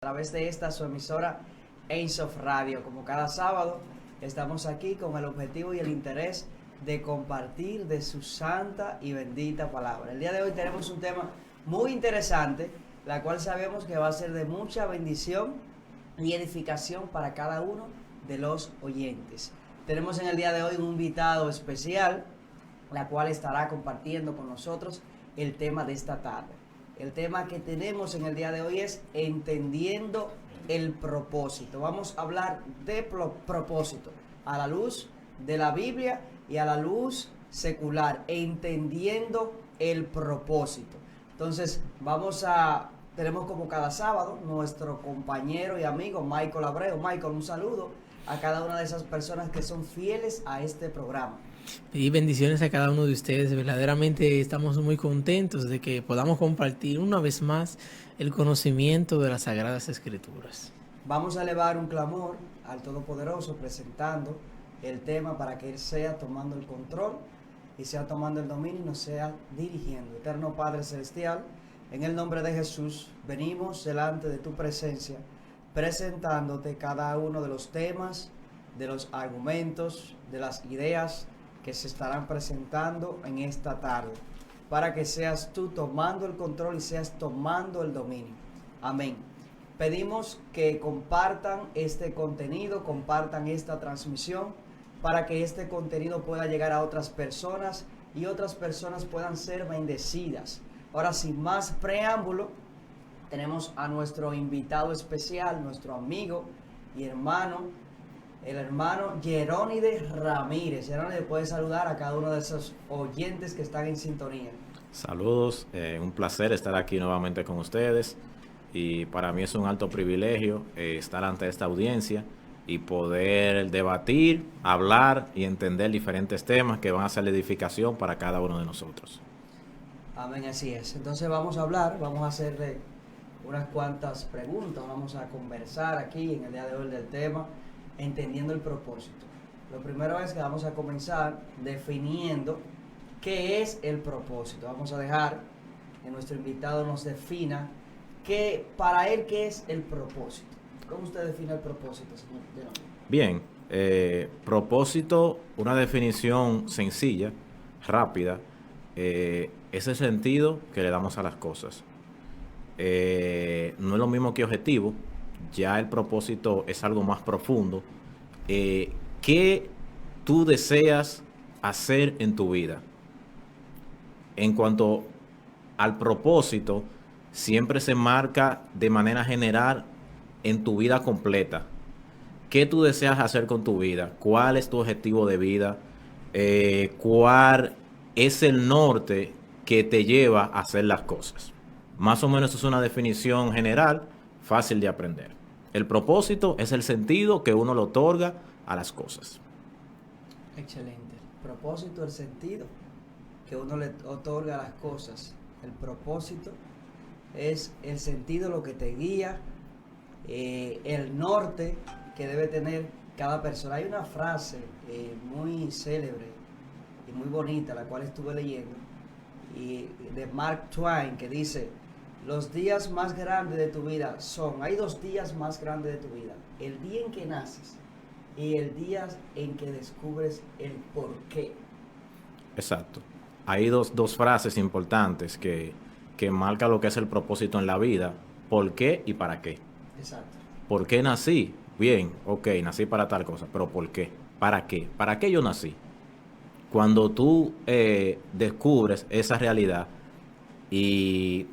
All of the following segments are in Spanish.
A través de esta su emisora Einsof Radio. Como cada sábado estamos aquí con el objetivo y el interés de compartir de su santa y bendita palabra. El día de hoy tenemos un tema muy interesante, la cual sabemos que va a ser de mucha bendición y edificación para cada uno de los oyentes. Tenemos en el día de hoy un invitado especial, la cual estará compartiendo con nosotros el tema de esta tarde. El tema que tenemos en el día de hoy es entendiendo el propósito. Vamos a hablar de propósito a la luz de la Biblia y a la luz secular, entendiendo el propósito. Entonces tenemos como cada sábado nuestro compañero y amigo Michael Abreu. Michael, un saludo a cada una de esas personas que son fieles a este programa. Y bendiciones a cada uno de ustedes. Verdaderamente estamos muy contentos de que podamos compartir una vez más el conocimiento de las Sagradas Escrituras. Vamos a elevar un clamor al Todopoderoso presentando el tema para que Él sea tomando el control y sea tomando el dominio y nos sea dirigiendo. Eterno Padre Celestial, en el nombre de Jesús, venimos delante de tu presencia presentándote cada uno de los temas, de los argumentos, de las ideas que se estarán presentando en esta tarde, para que seas tú tomando el control y seas tomando el dominio. Amén. Pedimos que compartan este contenido, compartan esta transmisión, para que este contenido pueda llegar a otras personas y otras personas puedan ser bendecidas. Ahora, sin más preámbulo, tenemos a nuestro invitado especial, nuestro amigo y hermano, el hermano Jerónide Ramírez. Jerónide, puede saludar a cada uno de esos oyentes que están en sintonía. Saludos, un placer estar aquí nuevamente con ustedes y para mí es un alto privilegio estar ante esta audiencia y poder debatir, hablar y entender diferentes temas que van a ser de edificación para cada uno de nosotros. Amén, así es. Entonces vamos a hacerle unas cuantas preguntas, vamos a conversar aquí en el día de hoy del tema entendiendo el propósito. Lo primero es que vamos a comenzar definiendo qué es el propósito. Vamos a dejar que nuestro invitado nos defina para él qué es el propósito. ¿Cómo usted define el propósito, señor? Bien, propósito, una definición sencilla, rápida, es el sentido que le damos a las cosas. No es lo mismo que objetivo. Ya el propósito es algo más profundo. ¿Qué tú deseas hacer en tu vida? En cuanto al propósito, siempre se marca de manera general en tu vida completa. ¿Qué tú deseas hacer con tu vida? ¿Cuál es tu objetivo de vida? ¿Cuál es el norte que te lleva a hacer las cosas? Más o menos es una definición general, fácil de aprender. El propósito es el sentido que uno le otorga a las cosas. Excelente. El propósito, el sentido que uno le otorga a las cosas. El propósito es el sentido, lo que te guía, el norte que debe tener cada persona. Hay una frase muy célebre y muy bonita, la cual estuve leyendo, y de Mark Twain, que dice: los días más grandes de tu vida hay 2 días más grandes de tu vida: el día en que naces y el día en que descubres el porqué. Exacto. Hay dos frases importantes que marcan lo que es el propósito en la vida: ¿por qué y para qué? Exacto. ¿Por qué nací? Bien, ok, nací para tal cosa, pero ¿por qué? ¿Para qué? ¿Para qué yo nací? Cuando tú descubres esa realidad y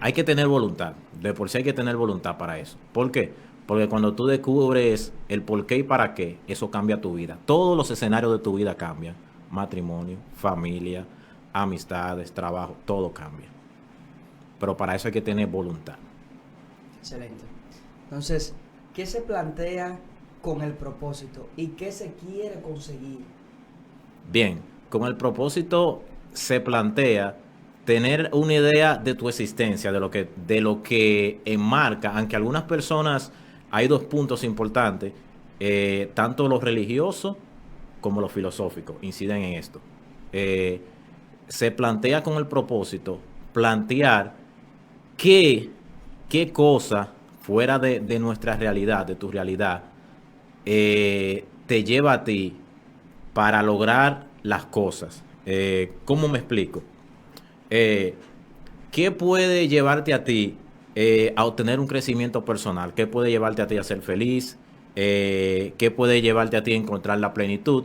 hay que tener voluntad, de por sí hay que tener voluntad para eso. ¿Por qué? Porque cuando tú descubres el por qué y para qué, eso cambia tu vida. Todos los escenarios de tu vida cambian: matrimonio, familia, amistades, trabajo, todo cambia. Pero para eso hay que tener voluntad. Excelente. Entonces, ¿qué se plantea con el propósito y qué se quiere conseguir? Bien, con el propósito se plantea tener una idea de tu existencia, de lo que enmarca, aunque algunas personas, hay 2 puntos importantes, tanto lo religioso como lo filosófico inciden en esto. Se plantea con el propósito plantear qué cosa fuera de nuestra realidad, de tu realidad, te lleva a ti para lograr las cosas. ¿Cómo me explico? ¿Qué puede llevarte a ti a obtener un crecimiento personal? ¿Qué puede llevarte a ti a ser feliz? ¿Qué puede llevarte a ti a encontrar la plenitud?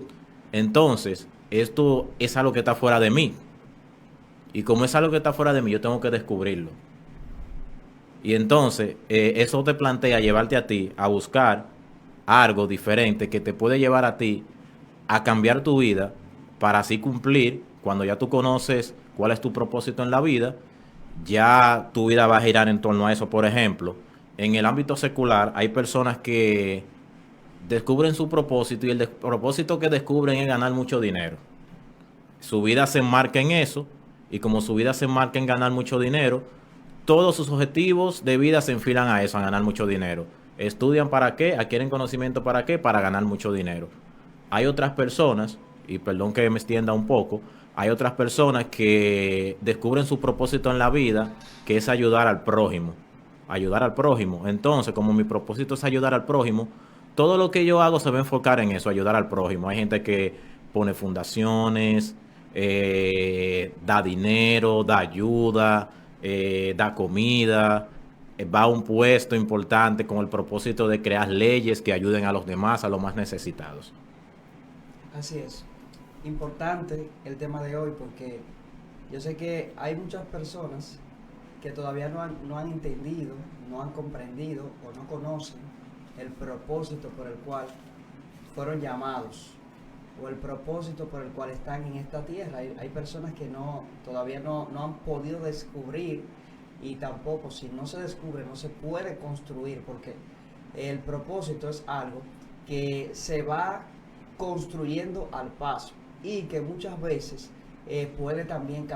Entonces, esto es algo que está fuera de mí. Y como es algo que está fuera de mí, yo tengo que descubrirlo. Y entonces, eso te plantea llevarte a ti a buscar algo diferente que te puede llevar a ti a cambiar tu vida para así cumplir. Cuando ya tú conoces cuál es tu propósito en la vida, ya tu vida va a girar en torno a eso. Por ejemplo, en el ámbito secular hay personas que descubren su propósito y el propósito que descubren es ganar mucho dinero. Su vida se enmarca en eso y como su vida se enmarca en ganar mucho dinero, todos sus objetivos de vida se enfilan a eso, a ganar mucho dinero. ¿Estudian para qué? ¿Adquieren conocimiento para qué? Para ganar mucho dinero. Hay otras personas, y perdón que me extienda un poco, hay otras personas que descubren su propósito en la vida, que es ayudar al prójimo. Ayudar al prójimo. entonces, como mi propósito es ayudar al prójimo, todo lo que yo hago se va a enfocar en eso, ayudar al prójimo. Hay gente que pone fundaciones, da dinero, da ayuda, da comida, va a un puesto importante con el propósito de crear leyes que ayuden a los demás, a los más necesitados. Así es. Importante el tema de hoy porque yo sé que hay muchas personas que todavía no han entendido, no han comprendido o no conocen el propósito por el cual fueron llamados o el propósito por el cual están en esta tierra. Hay personas que todavía no han podido descubrir, y tampoco, si no se descubre, no se puede construir, porque el propósito es algo que se va construyendo al paso y que muchas veces puede también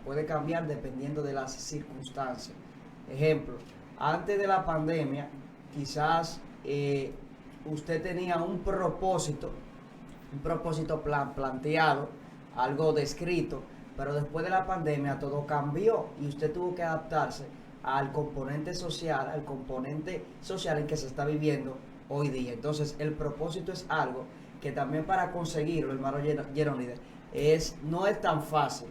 puede cambiar dependiendo de las circunstancias. Ejemplo, antes de la pandemia, quizás usted tenía un propósito planteado, algo descrito, pero después de la pandemia todo cambió y usted tuvo que adaptarse al componente social en que se está viviendo hoy día. Entonces, el propósito es algo que también para conseguirlo, hermano Jerónides, no es tan fácil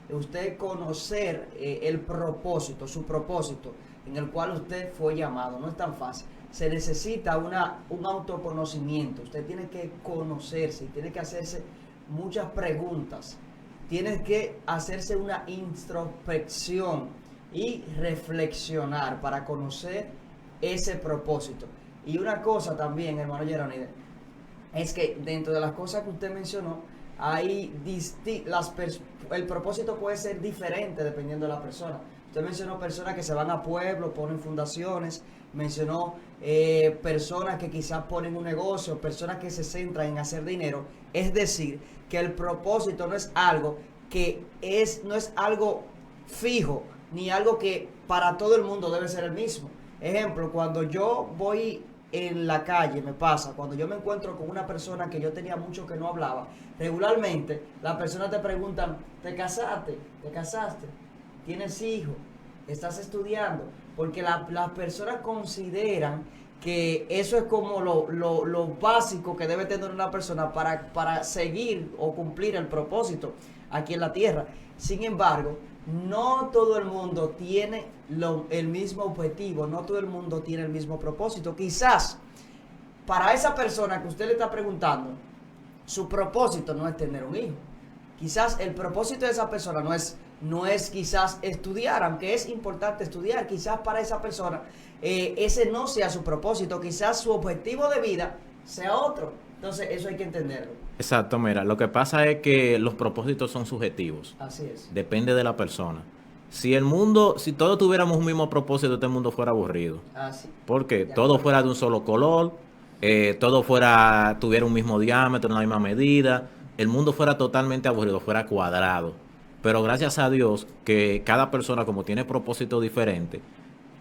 usted conocer el propósito, su propósito en el cual usted fue llamado. No es tan fácil. Se necesita un autoconocimiento. Usted tiene que conocerse y tiene que hacerse muchas preguntas. Tiene que hacerse una introspección y reflexionar para conocer ese propósito. Y una cosa también, hermano Jerónides, es que dentro de las cosas que usted mencionó, el propósito puede ser diferente dependiendo de la persona. Usted mencionó personas que se van a pueblos, ponen fundaciones, mencionó personas que quizás ponen un negocio, personas que se centran en hacer dinero. Es decir, que el propósito no es algo no es algo fijo, ni algo que para todo el mundo debe ser el mismo. Ejemplo, cuando yo voy en la calle, cuando yo me encuentro con una persona que yo tenía mucho que no hablaba, regularmente las personas te preguntan: ¿te casaste? ¿Te casaste? ¿Tienes hijos? ¿Estás estudiando? Porque las personas consideran que eso es como lo básico que debe tener una persona para seguir o cumplir el propósito aquí en la tierra. Sin embargo, no todo el mundo tiene el mismo objetivo, no todo el mundo tiene el mismo propósito. Quizás para esa persona que usted le está preguntando, su propósito no es tener un hijo. Quizás el propósito de esa persona no es quizás estudiar, aunque es importante estudiar. Quizás para esa persona ese no sea su propósito, quizás su objetivo de vida sea otro. Entonces eso hay que entenderlo. Exacto, mira, lo que pasa es que los propósitos son subjetivos. Así es. Depende de la persona. Si todos tuviéramos un mismo propósito, este mundo fuera aburrido. Sí. Porque todo fuera de un solo color, todo tuviera un mismo diámetro, una misma medida, el mundo fuera totalmente aburrido, fuera cuadrado. Pero gracias a Dios que cada persona, como tiene propósitos diferentes,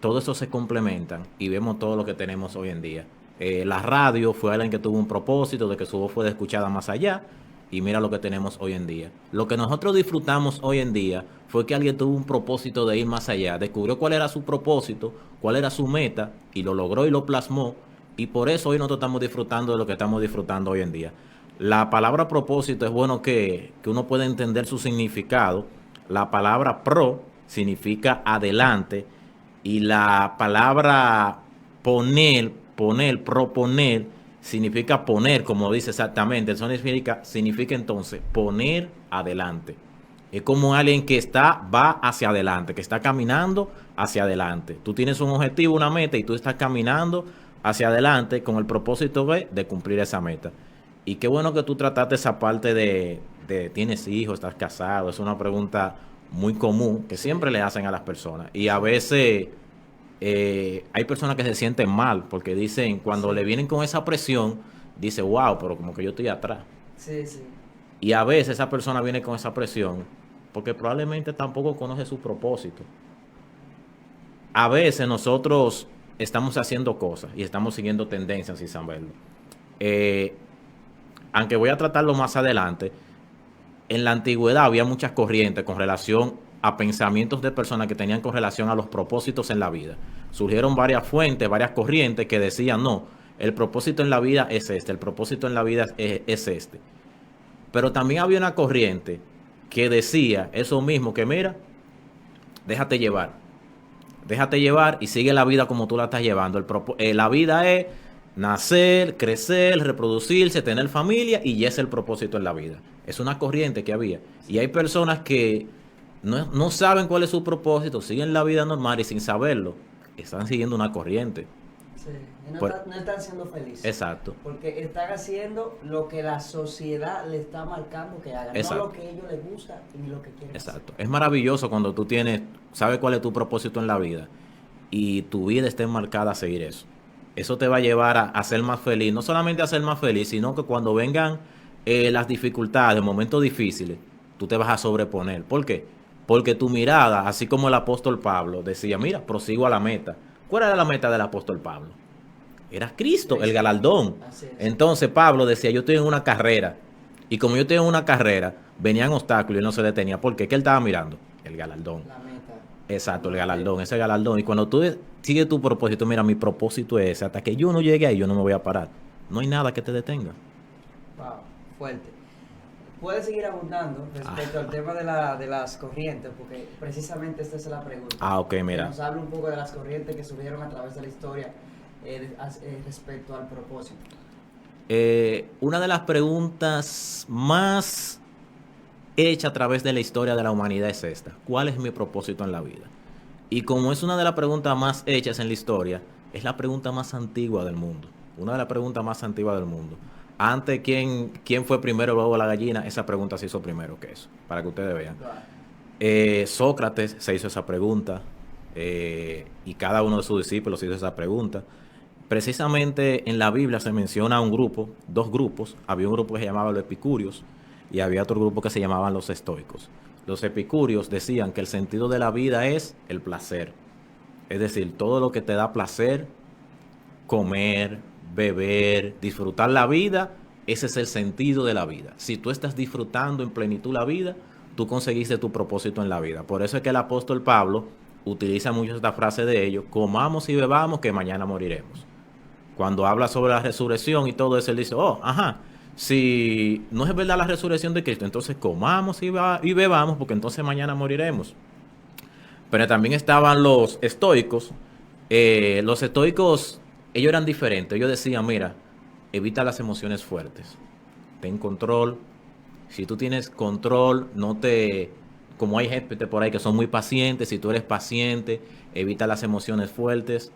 todo eso se complementan y vemos todo lo que tenemos hoy en día. La radio fue alguien que tuvo un propósito de que su voz fue escuchada más allá, y mira lo que tenemos hoy en día. Lo que nosotros disfrutamos hoy en día fue que alguien tuvo un propósito de ir más allá, descubrió cuál era su propósito, cuál era su meta, y lo logró y lo plasmó, y por eso hoy nosotros estamos disfrutando de lo que estamos disfrutando hoy en día. La palabra propósito es bueno que uno pueda entender su significado. La palabra pro significa adelante, y la palabra proponer, significa poner, como dice exactamente. Eso significa entonces poner adelante. Es como alguien que va hacia adelante, que está caminando hacia adelante. Tú tienes un objetivo, una meta, y tú estás caminando hacia adelante con el propósito de cumplir esa meta. Y qué bueno que tú trataste esa parte de ¿tienes hijos? ¿Estás casado? Es una pregunta muy común que siempre le hacen a las personas. Y a veces hay personas que se sienten mal porque dicen, cuando le vienen con esa presión, dice, wow, pero como que yo estoy atrás. Sí, sí. Y a veces esa persona viene con esa presión porque probablemente tampoco conoce su propósito. A veces nosotros estamos haciendo cosas y estamos siguiendo tendencias sin saberlo. Aunque voy a tratarlo más adelante, en la antigüedad había muchas corrientes con relación a pensamientos de personas que tenían con relación a los propósitos en la vida. Surgieron varias fuentes, varias corrientes que decían, no, el propósito en la vida es este, el propósito en la vida es este. Pero también había una corriente que decía eso mismo, que mira, déjate llevar y sigue la vida como tú la estás llevando. La vida es nacer, crecer, reproducirse, tener familia, y ya es el propósito en la vida. Es una corriente que había. Y hay personas que no saben cuál es su propósito, siguen la vida normal y sin saberlo, están siguiendo una corriente. Sí, y Pues, no están siendo felices. Exacto. Porque están haciendo lo que la sociedad le está marcando que hagan, Exacto. no lo que a ellos les gusta y lo que quieren Exacto. Es maravilloso cuando tú sabes cuál es tu propósito en la vida y tu vida está enmarcada a seguir eso. Eso te va a llevar a ser más feliz, no solamente a ser más feliz, sino que cuando vengan las dificultades, momentos difíciles, tú te vas a sobreponer. ¿Por qué? Porque tu mirada, así como el apóstol Pablo decía, mira, prosigo a la meta. ¿Cuál era la meta del apóstol Pablo? Era Cristo, el galardón. Así es. Entonces Pablo decía, yo estoy en una carrera, y como yo estoy en una carrera, venían obstáculos y él no se detenía. ¿Por qué? ¿Qué él estaba mirando? El galardón. La meta. Exacto, el galardón, ese galardón. Y cuando tú sigues tu propósito, mira, mi propósito es ese, hasta que yo no llegue ahí, yo no me voy a parar. No hay nada que te detenga. Wow, fuerte. Puedes seguir abundando respecto al tema de las corrientes, porque precisamente esta es la pregunta. Ok, Que mira. nos habla un poco de las corrientes que surgieron a través de la historia respecto al propósito. Una de las preguntas más hecha a través de la historia de la humanidad es esta: ¿cuál es mi propósito en la vida? Y como es una de las preguntas más hechas en la historia, es la pregunta más antigua del mundo. Una de las preguntas más antiguas del mundo. Antes, ¿quién fue primero, el huevo o la gallina? Esa pregunta se hizo primero que eso, para que ustedes vean. Sócrates se hizo esa pregunta, y cada uno de sus discípulos se hizo esa pregunta. Precisamente en la Biblia se menciona un grupo, dos grupos. Había un grupo que se llamaba los epicúreos y había otro grupo que se llamaban los estoicos. Los epicúreos decían que el sentido de la vida es el placer. Es decir, todo lo que te da placer, comer, beber, disfrutar la vida, ese es el sentido de la vida. Si tú estás disfrutando en plenitud la vida, tú conseguiste tu propósito en la vida. Por eso es que el apóstol Pablo utiliza mucho esta frase de ellos: comamos y bebamos que mañana moriremos. Cuando habla sobre la resurrección y todo eso, él dice, si no es verdad la resurrección de Cristo, entonces comamos y bebamos porque entonces mañana moriremos. Pero también estaban los estoicos. Los estoicos, ellos eran diferentes. Ellos decían, mira, evita las emociones fuertes. Ten control. Si tú tienes control, como hay gente por ahí que son muy pacientes, si tú eres paciente, evita las emociones fuertes.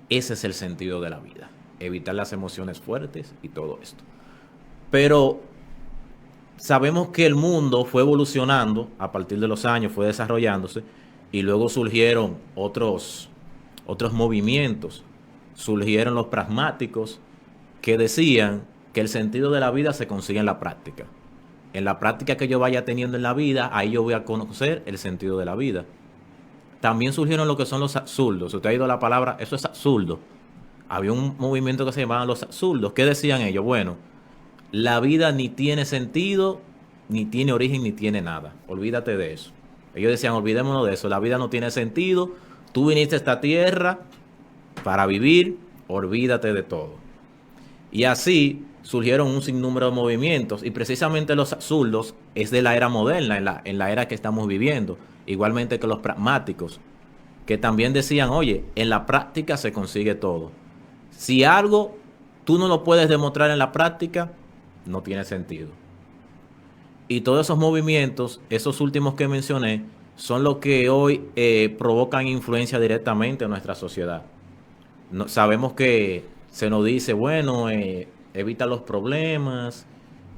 Ese es el sentido de la vida, evitar las emociones fuertes y todo esto. Pero sabemos que el mundo fue evolucionando a partir de los años, fue desarrollándose, y luego surgieron otros movimientos. Surgieron los pragmáticos, que decían que el sentido de la vida se consigue en la práctica. En la práctica que yo vaya teniendo en la vida, ahí yo voy a conocer el sentido de la vida. También surgieron lo que son los absurdos. Usted ha oído la palabra, eso es absurdo. Había un movimiento que se llamaban los absurdos. ¿Qué decían ellos? Bueno, la vida ni tiene sentido, ni tiene origen, ni tiene nada. Olvídate de eso. Ellos decían, olvidémonos de eso, la vida no tiene sentido, tú viniste a esta tierra para vivir, olvídate de todo. Y así surgieron un sinnúmero de movimientos, y precisamente los zurdos es de la era moderna, en la era que estamos viviendo, igualmente que los pragmáticos, que también decían, oye, en la práctica se consigue todo. Si algo tú no lo puedes demostrar en la práctica, no tiene sentido. Y todos esos movimientos, esos últimos que mencioné, son los que hoy provocan influencia directamente en nuestra sociedad. Sabemos que se nos dice, bueno, evita los problemas,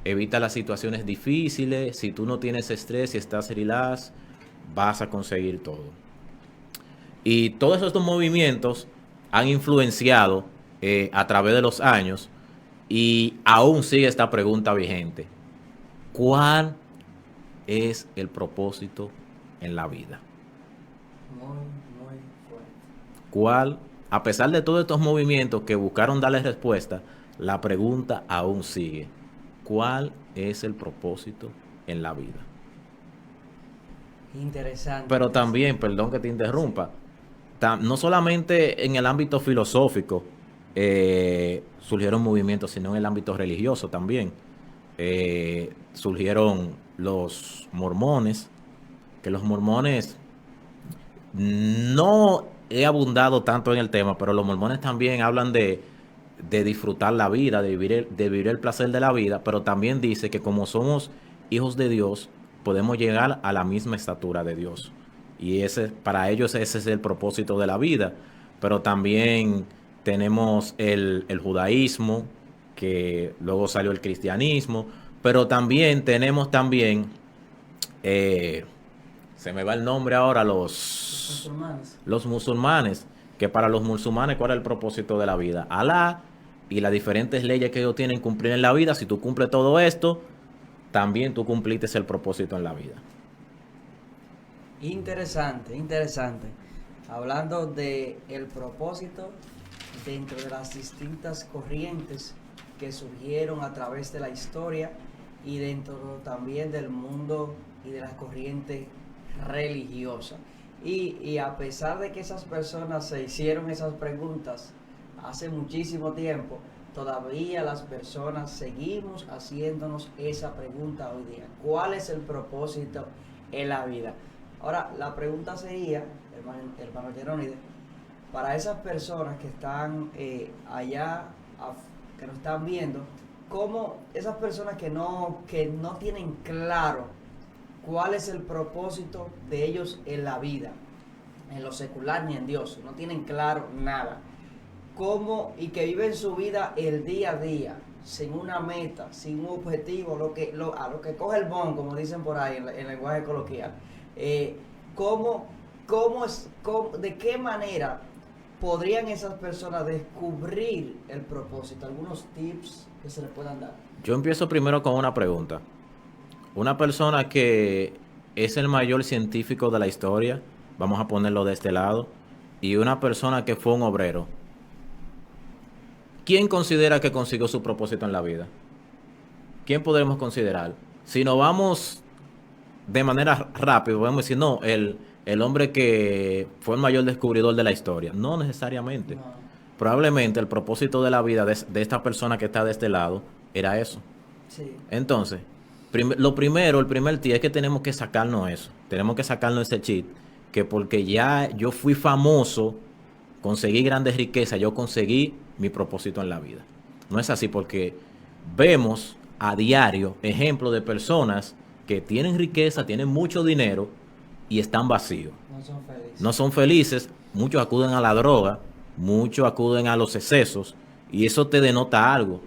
evita las situaciones difíciles, si tú no tienes estrés y estás relax, vas a conseguir todo. Y todos estos movimientos han influenciado a través de los años, y aún sigue esta pregunta vigente. ¿Cuál es el propósito en la vida? Muy fuerte. ¿Cuál? A pesar de todos estos movimientos que buscaron darle respuesta, la pregunta aún sigue. ¿Cuál es el propósito en la vida? Interesante. Pero también, perdón que te interrumpa, no solamente en el ámbito filosófico surgieron movimientos, sino en el ámbito religioso también. Surgieron los mormones, que los mormones, no he abundado tanto en el tema, pero los mormones también hablan de disfrutar la vida, de vivir el placer de la vida, pero también dice que como somos hijos de Dios, podemos llegar a la misma estatura de Dios. Y para ellos ese es el propósito de la vida. Pero también tenemos el judaísmo, que luego salió el cristianismo, pero también tenemos se me va el nombre ahora, los musulmanes, que para los musulmanes, ¿cuál es el propósito de la vida? Alá y las diferentes leyes que ellos tienen cumplir en la vida. Si tú cumples todo esto, también tú cumpliste el propósito en la vida. Interesante, interesante. Hablando de el propósito dentro de las distintas corrientes que surgieron a través de la historia y dentro también del mundo y de la corriente religiosa. Y a pesar de que esas personas se hicieron esas preguntas hace muchísimo tiempo, todavía las personas seguimos haciéndonos esa pregunta hoy día. ¿Cuál es el propósito en la vida? Ahora, la pregunta sería, hermano Jerónide, para esas personas que están allá, que nos están viendo, ¿cómo esas personas que no tienen claro cuál es el propósito de ellos en la vida, en lo secular ni en Dios, no tienen claro nada, cómo y que viven su vida el día a día, sin una meta, sin un objetivo, a lo que coge el bon, como dicen por ahí en lenguaje coloquial, de qué manera podrían esas personas descubrir el propósito? Algunos tips que se les puedan dar. Yo empiezo primero con una pregunta. Una persona que es el mayor científico de la historia, vamos a ponerlo de este lado, y una persona que fue un obrero, ¿quién considera que consiguió su propósito en la vida? ¿Quién podemos considerar? Si nos vamos de manera rápida, podemos decir, no, el hombre que fue el mayor descubridor de la historia. No necesariamente. No. Probablemente el propósito de la vida de esta persona que está de este lado era eso. Sí. Entonces, el primer tip es que tenemos que sacarnos eso. Tenemos que sacarnos ese chip, que porque ya yo fui famoso, conseguí grandes riquezas, yo conseguí mi propósito en la vida. No es así, porque vemos a diario ejemplos de personas que tienen riqueza, tienen mucho dinero y están vacíos. No son felices. Muchos acuden a la droga, muchos acuden a los excesos, y eso te denota algo.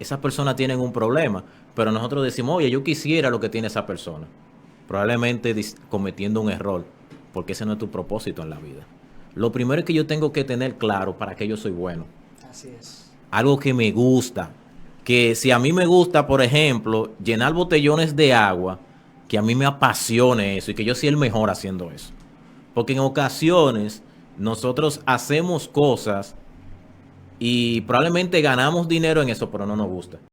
Esas personas tienen un problema, pero nosotros decimos, oye, yo quisiera lo que tiene esa persona. Probablemente cometiendo un error, porque ese no es tu propósito en la vida. Lo primero es que yo tengo que tener claro para qué yo soy bueno. Así es. Algo que me gusta. Que si a mí me gusta, por ejemplo, llenar botellones de agua, que a mí me apasione eso y que yo sea el mejor haciendo eso. Porque en ocasiones nosotros hacemos cosas y probablemente ganamos dinero en eso, pero no nos gusta.